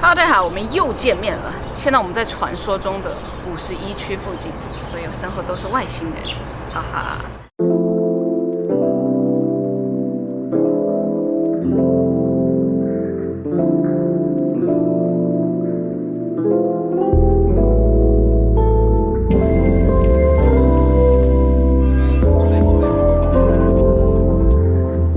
Hello， 大家好，我们又见面了。现在我们在传说中的51区附近，所以我身后都是外星人，哈哈。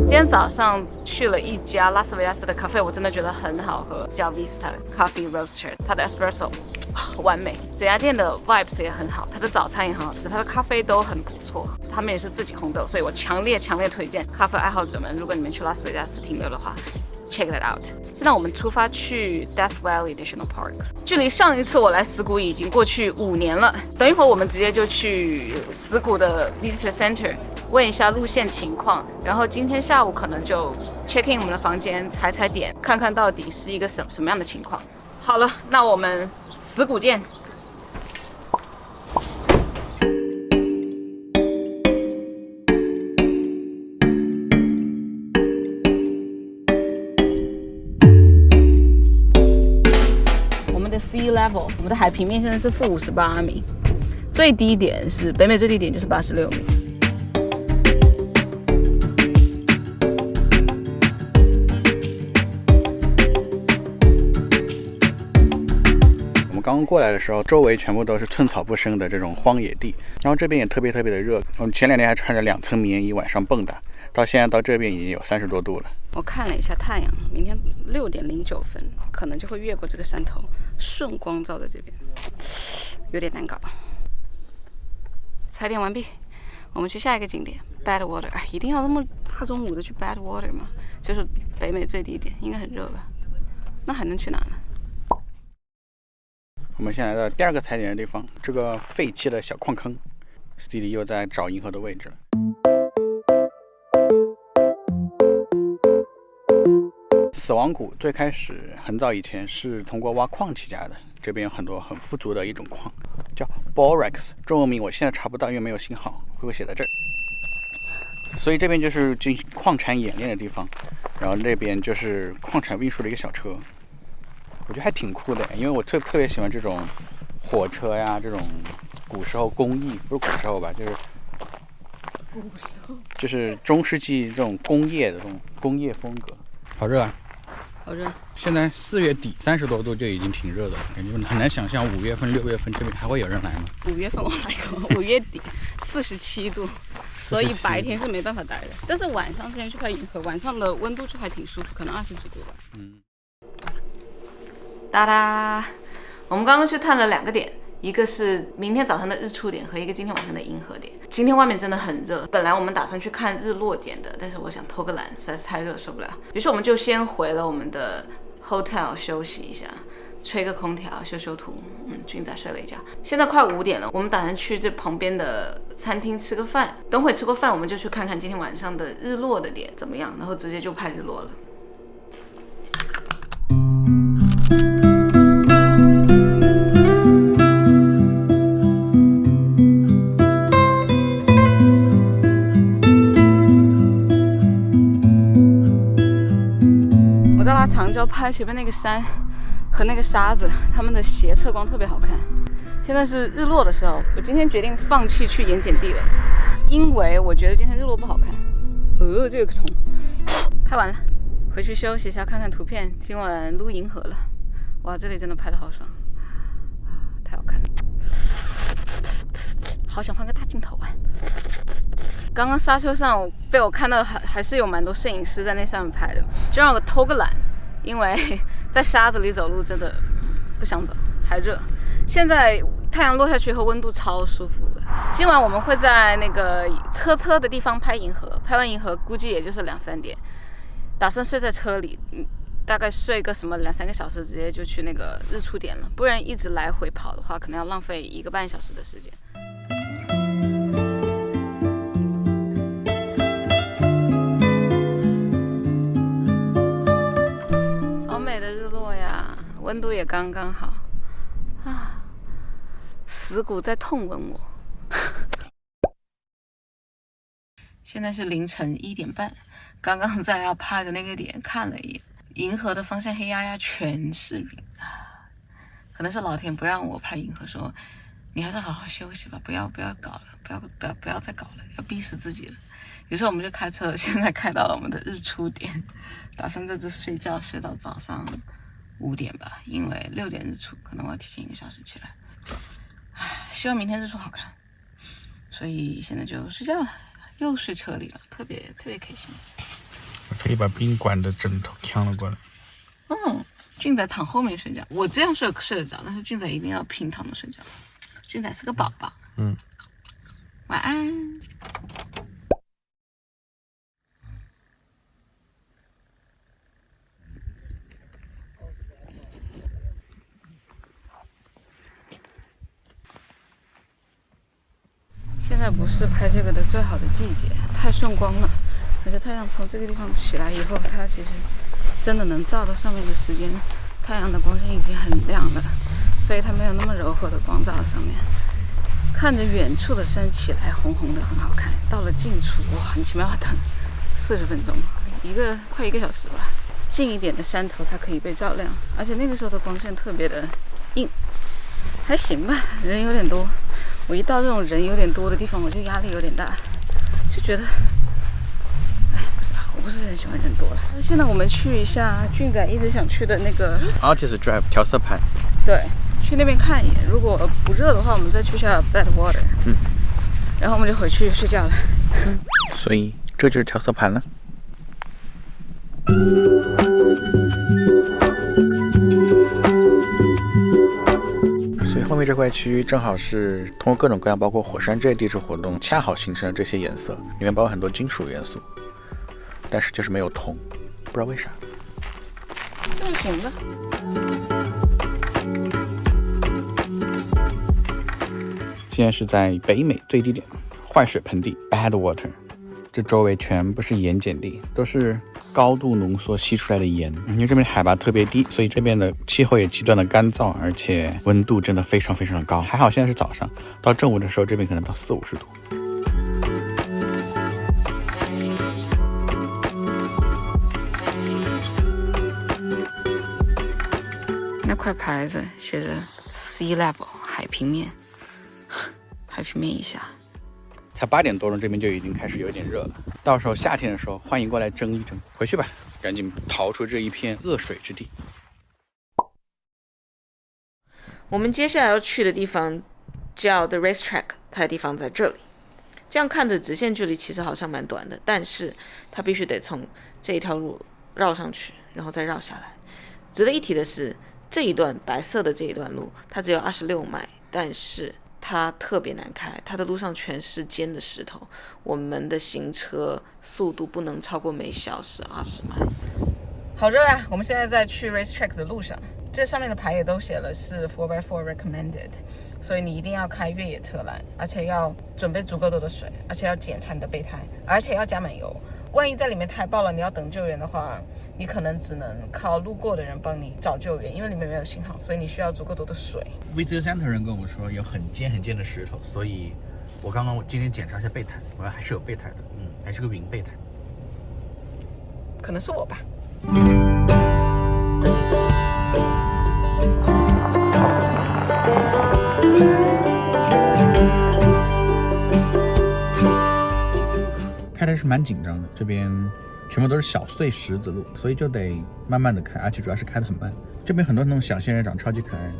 今天早上去了一家拉斯维加斯的咖啡，我真的觉得很好喝，叫 Vista Coffee Roaster， 它的 espresso 完美，整家店的 vibes 也很好，它的早餐也很好吃，它的咖啡都很不错，他们也是自己烘豆，所以我强烈推荐咖啡爱好者们，如果你们去拉斯维加斯停留的话 ，check it out。现在我们出发去 Death Valley National Park， 距离上一次我来死谷已经过去5年了，等一会儿我们直接就去死谷的 Visitor Center。问一下路线情况，然后今天下午可能就 check in 我们的房间，踩点，看看到底是一个什么样的情况。好了，那我们死谷见。我们的 sea level， 我们的海平面现在是-58米，最低点是北美最低点就是86米。刚过来的时候，周围全部都是寸草不生的这种荒野地，然后这边也特别的热。我们前2天还穿着2层棉衣晚上蹦跶，到现在到这边已经有30多度了。我看了一下太阳，明天6点09分可能就会越过这个山头，顺光照在这边，有点难搞。踩点完毕，我们去下一个景点 Badwater。一定要这么大中午的去 Badwater 吗？就是北美最低点，应该很热吧？那还能去哪呢？我们现在来到第2个踩点的地方，这个废弃的小矿坑，史蒂里又在找银河的位置了。死亡谷最开始很早以前是通过挖矿起家的，这边有很多很富足的一种矿，叫 Borax， 中文名我现在查不到，因为没有信号，会写在这儿。所以这边就是进行矿产演练的地方，然后那边就是矿产运输的一个小车。我觉得还挺酷的，因为我特别喜欢这种火车呀，这种古时候工艺，不是古时候吧，就是中世纪这种工业的这种工业风格。好热啊！好热。现在4月底30多度就已经挺热的了，感觉很难想象5月份、6月份这边还会有人来吗？5月份我来过，5月底47度，所以白天是没办法待的。但是晚上之前去拍银河，晚上的温度就还挺舒服，可能20几度吧。哒哒，我们刚刚去探了2个点，一个是明天早上的日出点和一个今天晚上的银河点。今天外面真的很热，本来我们打算去看日落点的，但是我想偷个懒，实在是太热受不了。于是我们就先回了我们的 hotel 休息一下，吹个空调，修图。君仔睡了一觉。现在快5点了，我们打算去这旁边的餐厅吃个饭。等会吃过饭，我们就去看看今天晚上的日落的点怎么样，然后直接就拍日落了。我在拉长焦拍前面那个山和那个沙子，它们的斜侧光特别好看。现在是日落的时候，我今天决定放弃去盐碱地了，因为我觉得今天日落不好看。这有个虫。拍完了，回去休息一下，看看图片。今晚撸银河了，哇，这里真的拍得好爽，太好看了，好想换个大镜头啊！刚刚沙丘上被我看到还是有蛮多摄影师在那上面拍的，就让我偷个懒，因为在沙子里走路真的不想走，还热。现在太阳落下去以后温度超舒服的。今晚我们会在那个车的地方拍银河，拍完银河估计也就是2、3点，打算睡在车里，大概睡个什么2、3个小时，直接就去那个日出点了。不然一直来回跑的话，可能要浪费1个半小时的时间。好美的日落呀，温度也刚刚好啊！死谷在痛吻我。现在是凌晨1点半，刚刚在要拍的那个点看了一眼，银河的方向黑压压，全是云啊！可能是老天不让我拍银河，说你还是好好休息吧，不要搞了，不要再搞了，要逼死自己了。于是我们就开车，现在开到了我们的日出点，打算在这睡觉睡到早上5点吧，因为6点日出，可能我要提前1个小时起来。希望明天日出好看，所以现在就睡觉了，又睡车里了，特别开心。我可以把宾馆的枕头抢了过来。俊仔躺后面睡觉，我这样睡得着，但是俊仔一定要平躺着睡觉。俊仔是个宝宝。晚安。现在不是拍这个的最好的季节，太顺光了。而且太阳从这个地方起来以后，它其实真的能照到上面的时间，太阳的光线已经很亮了，所以它没有那么柔和的光照在上面。看着远处的山起来红红的，很好看。到了近处，哇，你起码要等40分钟，快1个小时吧。近一点的山头才可以被照亮，而且那个时候的光线特别的硬，还行吧。人有点多，我一到这种人有点多的地方，我就压力有点大，就觉得，不知道，我不是很喜欢人多了。现在我们去一下俊仔一直想去的那个 Artist Drive 调色盘。对。去那边看一眼，如果不热的话，我们再去下 Badwater。然后我们就回去睡觉了。所以这就是调色盘了。所以后面这块区域正好是通过各种各样，包括火山这些地质活动，恰好形成了这些颜色，里面包括很多金属元素，但是就是没有铜，不知道为啥。那行吧。现在是在北美最低点坏水盆地 Badwater， 这周围全部是盐碱地，都是高度浓缩吸出来的盐。因为这边海拔特别低，所以这边的气候也极端的干燥，而且温度真的非常的高。还好现在是早上，到正午的时候这边可能到40-50度。那块牌子写着 Sea Level 海平面。海平面以下，才8点多钟，这边就已经开始有点热了。到时候夏天的时候，欢迎过来蒸一蒸。回去吧，赶紧逃出这一片恶水之地。我们接下来要去的地方叫 The Racetrack， 它的地方在这里。这样看着直线距离其实好像蛮短的，但是它必须得从这一条路绕上去，然后再绕下来。值得一提的是，这一段白色的这一段路，它只有26迈，但是它特别难开，它的路上全是尖的石头，我们的行车速度不能超过每小时20迈。好热啊！我们现在在去 Racetrack 的路上，这上面的牌也都写了是 4x4 recommended， 所以你一定要开越野车来，而且要准备足够多的水，而且要检查你的备胎，而且要加满油。万一在里面胎爆了，你要等救援的话，你可能只能靠路过的人帮你找救援，因为里面没有信号，所以你需要足够多的水。Visitor Center 人跟我说有很尖的石头，所以我今天检查一下备胎，我还是有备胎的，还是个云备胎，可能是我吧。开的是蛮紧张的，这边全部都是小碎石子路，所以就得慢慢的开，而且主要是开得很慢。这边很多那种小仙人掌超级可爱的，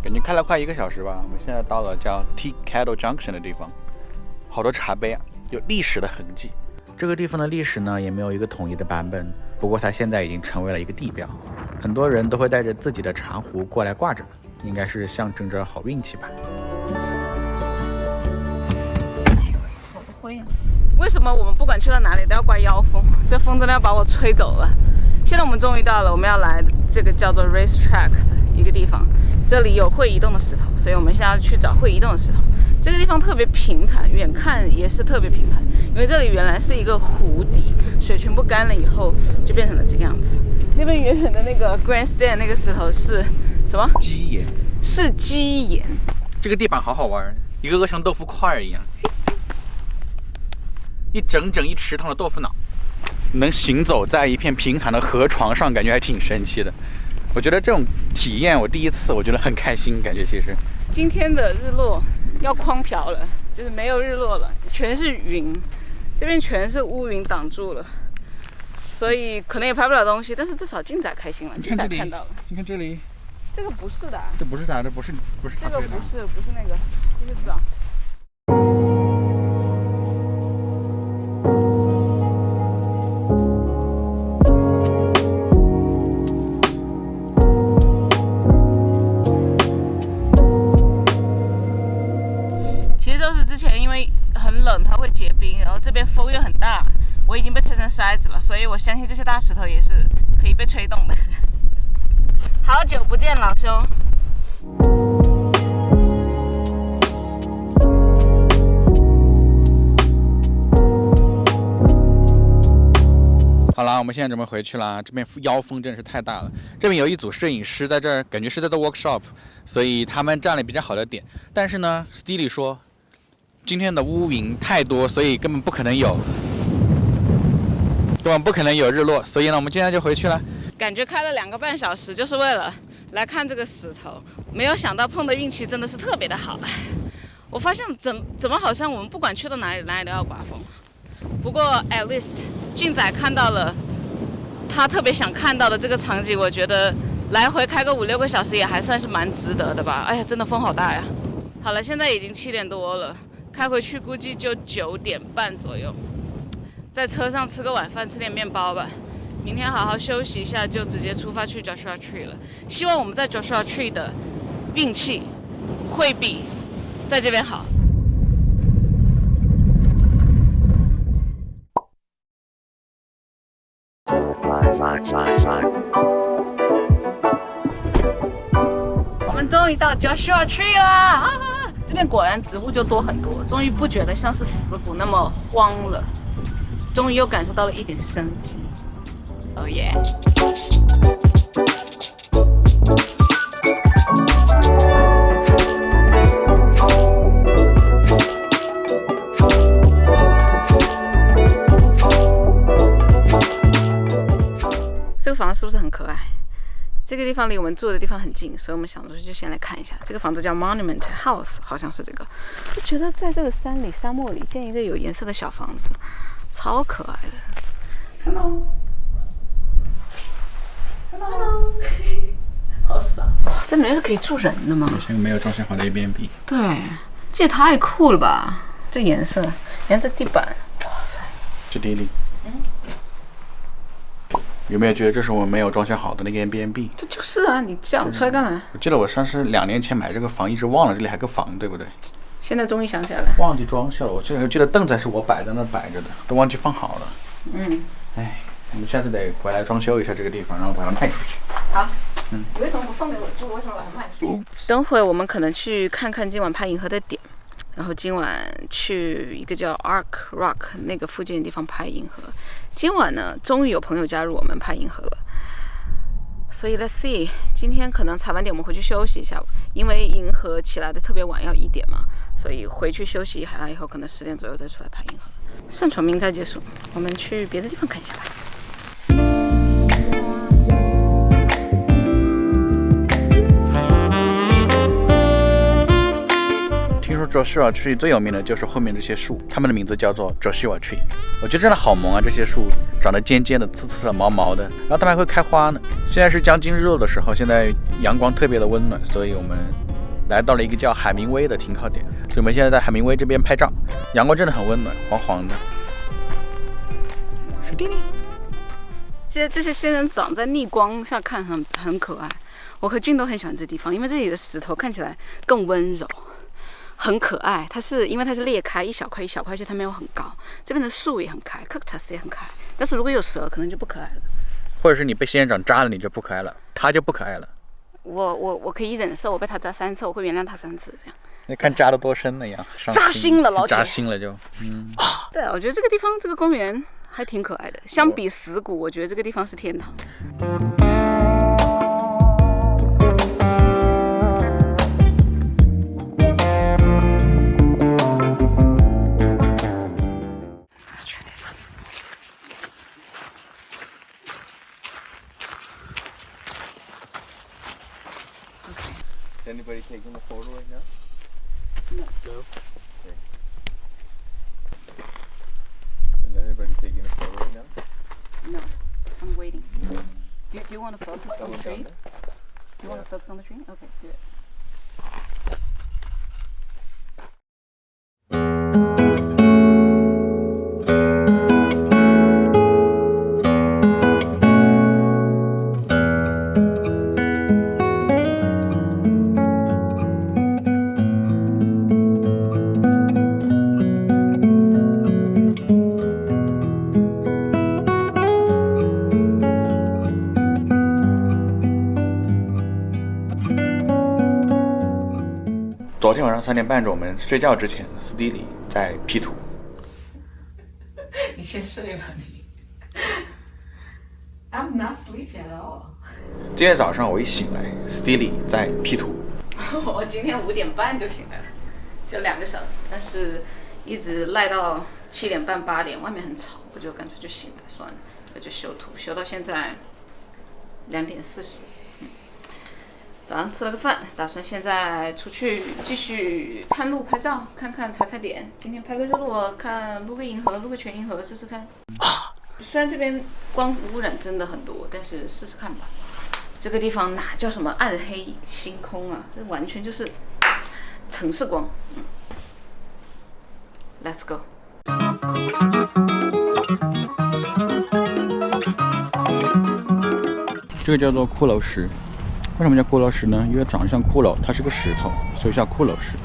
感觉开了快1个小时吧。我们现在到了叫 Tea Kettle Junction 的地方，好多茶杯啊，有历史的痕迹。这个地方的历史呢也没有一个统一的版本，不过它现在已经成为了一个地标，很多人都会带着自己的茶壶过来挂着，应该是象征着好运气吧。好多灰啊！为什么我们不管去到哪里都要刮妖风？这风真的要把我吹走了。现在我们终于到了我们要来这个叫做 Racetrack 的一个地方，这里有会移动的石头，所以我们现在要去找会移动的石头。这个地方特别平坦，远看也是特别平坦，因为这里原来是一个湖底，水全部干了以后就变成了这个样子。那边远远的那个 Grandstand 那个石头是什么？鸡眼。是鸡眼。这个地板好好玩，一个个像豆腐块一样。一整整一池塘的豆腐脑，能行走在一片平坦的河床上，感觉还挺神奇的。我觉得这种体验我第一次，我觉得很开心，感觉其实。今天的日落要狂飘了，就是没有日落了，全是云，这边全是乌云挡住了，所以可能也拍不了东西，但是至少俊仔开心了，俊仔看到了。你看这里，这个不是的，这不是他，这不是他这个推的，不是那个，这是找。其实都是之前因为很冷，它会结冰，然后这边风又很大，我已经被吹成筛子了，所以我相信这些大石头也是可以被吹动的。好久不见，老兄。好啦，我们现在准备回去啦。这边妖风真是太大了。这边有一组摄影师在这儿，感觉是在做 workshop， 所以他们占了比较好的点。但是呢 ，Steely 说今天的乌云太多，所以根本不可能有日落。所以呢，我们今天就回去了。感觉开了2个半小时，就是为了来看这个石头。没有想到碰的运气真的是特别的好。我发现怎么好像我们不管去到哪里都要刮风。不过 at least 俊仔看到了他特别想看到的这个场景，我觉得来回开个5-6个小时也还算是蛮值得的吧。哎呀，真的风好大呀！好了，现在已经7点多了，开回去估计就9点半左右，在车上吃个晚饭，吃点面包吧。明天好好休息一下，就直接出发去 Joshua Tree 了。希望我们在 Joshua Tree 的运气会比在这边好。我们终于到 Joshua Tree 啦！这边果然植物就多很多，终于不觉得像是死谷那么荒了，终于又感受到了一点生机。Oh yeah！ 这个房子是不是很可爱？这个地方离我们住的地方很近，所以我们想说就先来看一下。这个房子叫 Monument House， 好像是这个。就觉得在这个山里、沙漠里建一个有颜色的小房子，超可爱的。Hello， 好傻！哇，这里面是可以住人的吗？像个没有装修好的 Airbnb。对，这也太酷了吧！这颜色，连这地板，哇塞！这地理。有没有觉得这是我们没有装修好的那个 Airbnb？ 这就是啊，你这样出来干嘛？我记得我上次2年前买这个房，一直忘了这里还有个房，对不对？现在终于想起来了。忘记装修了，我记得凳子还是我摆在那摆着的，都忘记放好了。哎，我们下次得回来装修一下这个地方，然后把它卖出去。好。你为什么不送给我住？为什么把它卖出去？等会我们可能去看看今晚拍银河的点。然后今晚去一个叫 Ark Rock 那个附近的地方拍银河。今晚呢，终于有朋友加入我们拍银河了。所以 Let's see， 今天可能踩完点我们回去休息一下，因为银河起来的特别晚，要1点嘛，所以回去休息一下以后，可能10点左右再出来拍银河。盛传明再结束，我们去别的地方看一下吧。听说 Joshua Tree 最有名的就是后面这些树，它们的名字叫做 Joshua Tree。我觉得真的好萌啊，这些树长得尖尖的、刺刺的、毛毛的，然后它们还会开花呢。现在是将近日落的时候，现在阳光特别的温暖，所以我们来到了一个叫海明威的停靠点。所以我们现在在海明威这边拍照，阳光真的很温暖，黄黄的。是的。这些仙人掌在逆光下看很可爱，我和俊都很喜欢这地方，因为这里的石头看起来更温柔。很可爱，因为它是裂开一小块一小块，而且它没有很高。这边的树也很可爱 ，cactus 也很可爱，但是如果有蛇，可能就不可爱了。或者是你被仙人掌扎了，你就不可爱了，它就不可爱了。我可以忍受，我被它扎3次，我会原谅它3次，这样。那看扎得多深了呀，扎心了，老铁。扎心了就，对，我觉得这个地方这个公园还挺可爱的，相比死谷，我觉得这个地方是天堂。anybody taking the photo right now? No. No. Okay. Is anybody taking a photo right now? No. I'm waiting. Do you want to focus on the Someone tree? down there? Do you want to focus on the tree? Okay, good. 昨天晚上3点半钟，我们睡觉之前，斯蒂里在 P 图。你先睡吧你。I'm not sleeping at all. 今天早上我一醒来，斯蒂里在 P 图。我今天5点半就醒来了，就2个小时，但是一直赖到7点半8点，外面很吵，我就干脆就醒来算了，我就修图，修到现在2点40。早上吃了个饭，打算现在出去继续看路拍照，看看踩点。今天拍个日落，看录个银河，录个全银河，试试看。虽然这边光污染真的很多，但是试试看吧。这个地方哪叫什么暗黑星空啊？这完全就是城市光。Let's go。这个叫做骷髅石。为什么叫骷髅石呢？因为长得像骷髅，它是个石头，所以叫骷髅石。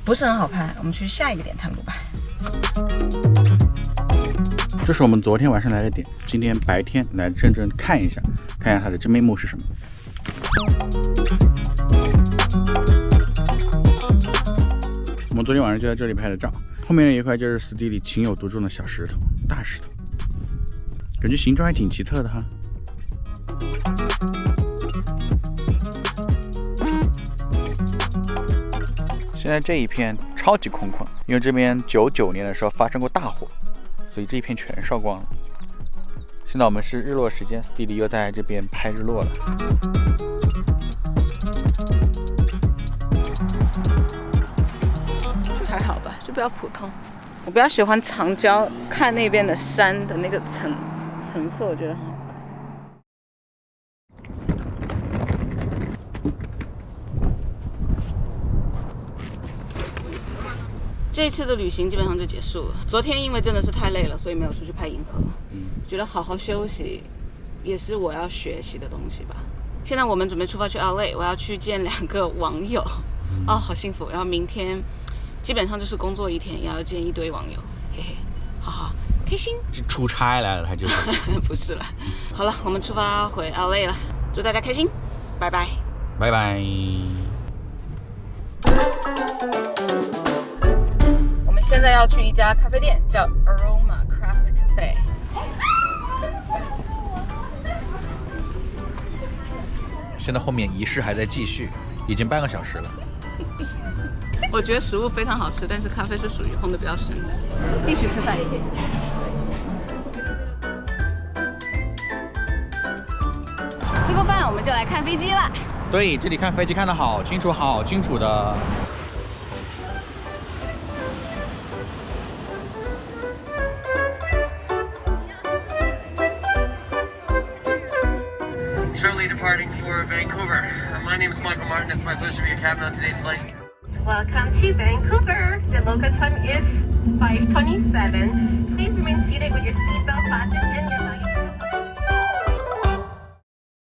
不是很好拍，我们去下一个点探路吧。这是我们昨天晚上来的点，今天白天来认真看一下它的真面目是什么。我们昨天晚上就在这里拍的照，后面那一块就是斯蒂里情有独钟的小石头，大石头。感觉形状还挺奇特的哈。现在这一片超级空旷，因为这边99年的时候发生过大火，所以这一片全烧光了。现在我们是日落时间，斯蒂里又在这边拍日落了。这还好吧，就比较普通。我比较喜欢长焦看那边的山的那个层次，我觉得很好看。这一次的旅行基本上就结束了。昨天因为真的是太累了，所以没有出去拍银河。觉得好好休息也是我要学习的东西吧。现在我们准备出发去 LA， 我要去见2个网友。哦，好幸福！然后明天基本上就是工作一天，也要见一堆网友，嘿嘿，好好。开心，是出差来了，他就是不是了。好了，我们出发回 LA 了，祝大家开心，拜拜，拜拜。我们现在要去一家咖啡店，叫 Aroma Craft Cafe。现在后面仪式还在继续，已经半个小时了。我觉得食物非常好吃，但是咖啡是属于烘得比较深的。继续吃饭一点。吃过饭，我们就来看飞机了。对，这里看飞机看得好清楚，好清楚的。Shortly departing for Vancouver. My name is Michael Martin. It's my pleasure to be your captain on today's flight. Welcome to Vancouver. The local time is 5:27.